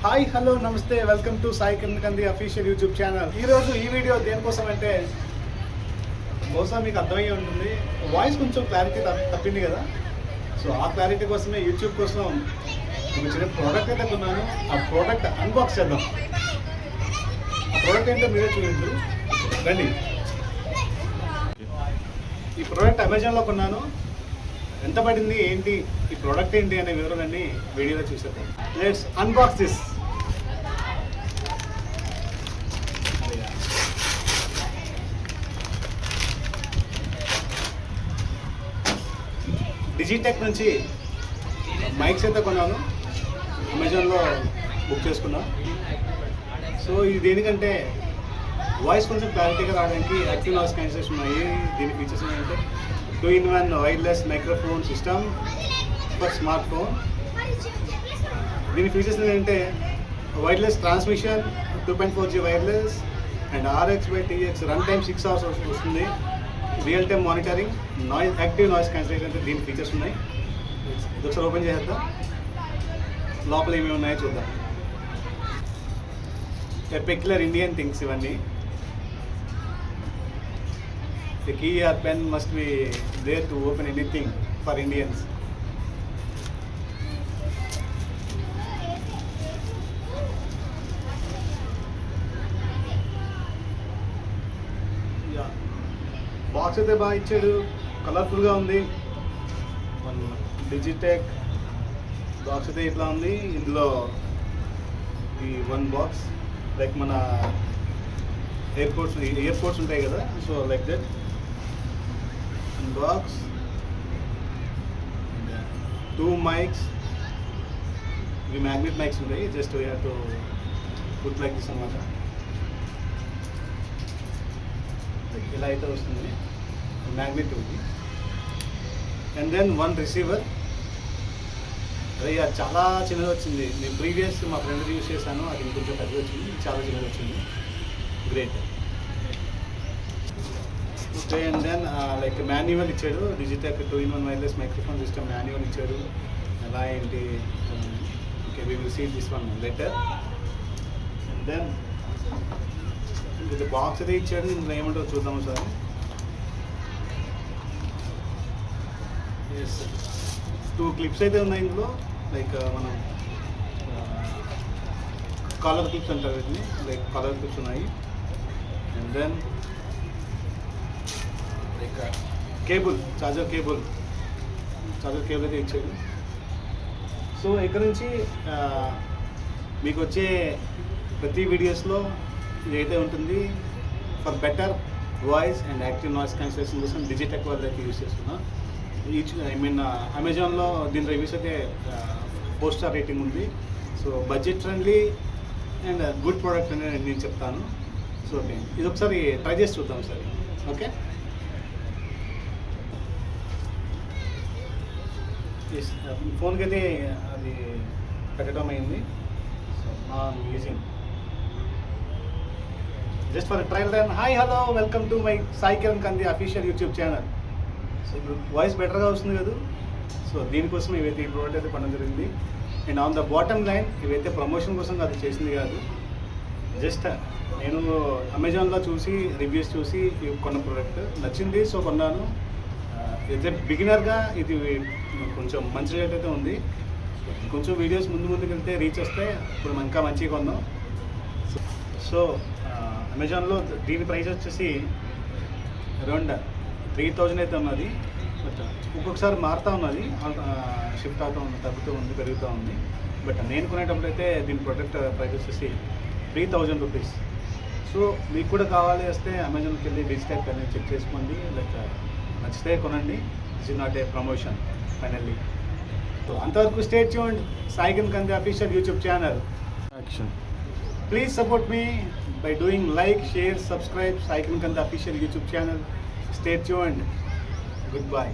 Hi hello నమస్తే, welcome to Sai Kiran కంది official YouTube channel. ఈరోజు ఈ వీడియో దేనికోసం అంటే బహుశా మీకు అర్థమయ్యే ఉంటుంది, వాయిస్ కొంచెం క్లారిటీ తప్పింది కదా. సో ఆ క్లారిటీ కోసమే యూట్యూబ్ కోసం ఒక చిన్న ప్రోడక్ట్ అయితే కొన్నాను. ఆ ప్రోడక్ట్ అన్బాక్స్ చేద్దాం. ఆ ప్రోడక్ట్ ఏంటో మీరే చూపించు రండి. ఈ ప్రోడక్ట్ అమెజాన్లో కొన్నాను. ఎంత పడింది ఏంటి, ఈ ప్రోడక్ట్ ఏంటి అనే వివరాలన్నీ వీడియోలో చూసేద్దాం. Let's unbox this. డిజిటెక్ నుంచి మైక్స్ అయితే కొన్నాను, అమెజాన్లో బుక్ చేసుకున్నాను. సో ఇది దేనికంటే వాయిస్ కొంచెం క్లారిటీగా రావడానికి యాక్టివ్ నాయిస్ క్యాన్సిలేషన్ ఉన్నాయి. దీని ఫీచర్స్ ఏంటంటే 2-in-1 wireless microphone system for smart phone. దీని ఫీచర్స్ ఏంటంటే wireless transmission, 2.4G wireless and RX/TX run time 6 hours వస్తుంది. Real time monitoring, noise active noise cancellation అంటే దీని ఫీచర్స్ ఉన్నాయి. ఇది ఒకసారి ఓపెన్ చేద్దాం, లోపల ఏమేమి ఉన్నాయో చూద్దాం. పెక్యులర్ ఇండియన్ థింగ్స్ ఇవన్నీ. The key or pen must be there to open anything for Indians. Yeah. Box అయితే బాగా ఇచ్చాడు, కలర్ఫుల్గా ఉంది. డిజిటెక్ బాక్స్ అయితే ఇట్లా ఉంది. ఇందులో ఈ వన్ బాక్స్ లైక్ మన ఎయిర్పోర్ట్స్ ఉంటాయి కదా, so like that box. 2 mics, ఇవి మ్యాగ్నెట్ మైక్స్ ఉంటాయి. Just we have to put like this అన్నమాట. ఇలా అయితే వస్తుంది, మ్యాగ్నెట్ ఉంది. And then 1 receiver. అది చాలా చిన్నది వచ్చింది. నేను ప్రీవియస్ మా ఫ్రెండ్ యూజ్ చేశాను, అది ఇంకొంచెం పెద్దది వచ్చింది. చాలా చిన్నది వచ్చింది, great. Okay, and then like manual ఇచ్చాడు. Digitek 2-in-1 wireless microphone system manual ఇచ్చాడు. ఎలా ఏంటి, okay we will see this one letter. And then ఇది బాక్స్ అయితే ఇచ్చాడు. ఇందులో ఏమంటారో చూద్దాము సార్. ఎస్, 2 క్లిప్స్ అయితే ఉన్నాయి ఇందులో. లైక్ మనం కాలర్ క్లిప్స్ అంటారు వీటిని, లైక్ కాలర్ క్లిప్స్ ఉన్నాయి. And then like cable, charger cable అయితే ఇచ్చాడు. సో ఇక్కడ నుంచి మీకు వచ్చే ప్రతి వీడియోస్లో ఇదైతే ఉంటుంది. For better voice and active noise cancellation కోసం డిజిటెక్ వాళ్ళు అయితే యూజ్ చేస్తున్నా. అమెజాన్లో దీని రివ్యూస్ అయితే 4 star రేటింగ్ ఉంది. So budget friendly and good product అని నేను చెప్తాను. సో ఓకే, ఇది ఒకసారి ట్రై చేసి చూద్దాం సార్. ఓకే, ఫోన్కి అయితే అది పెట్టడం అయింది. So using just for trial run. Hi hello, welcome to my Sai Kiran కంది అఫీషియల్ యూట్యూబ్ ఛానల్. సో ఇప్పుడు వాయిస్ బెటర్గా వస్తుంది కదా. సో దీనికోసం ఇవైతే ఈ ప్రోడక్ట్ అయితే కొనడం జరిగింది. And on the bottom line, ఇవైతే ప్రమోషన్ కోసం అది చేసింది కాదు. జస్ట్ నేను అమెజాన్లో చూసి రివ్యూస్ చూసి కొన్న ప్రోడక్ట్ నచ్చింది, సో కొన్నాను. అయితే బిగినర్గా ఇది కొంచెం మంచి రేట్ అయితే ఉంది. కొంచెం వీడియోస్ ముందుకు వెళ్తే రీచ్ వస్తే ఇప్పుడు ఇంకా మంచిగా కొందాం. సో అమెజాన్లో దీని ప్రైస్ వచ్చేసి అరౌండ్ 3000 అయితే ఉన్నది. బట్ ఒక్కొక్కసారి మారుతూ ఉన్నది, షిఫ్ట్ అవుతూ ఉంది, తగ్గుతూ ఉంది, పెరుగుతూ ఉంది. బట్ నేను కొనేటప్పుడు అయితే దీని ప్రొడక్ట్ ప్రైస్ వచ్చేసి 3000 రూపీస్. సో మీకు కూడా కావాలి వస్తే అమెజాన్కి వెళ్ళి డిజిటెక్ అనేది చెక్ చేసుకోండి. లైక్ నచ్చితే కొనండి. This is not a promotion finally. So అంతవరకు స్టే ట్యూన్డ్. సాయి కిరణ్ కంది official YouTube channel. Action. Please support me by doing like, share, subscribe Sai Kiran Kanti official YouTube channel. Stay tuned. Goodbye.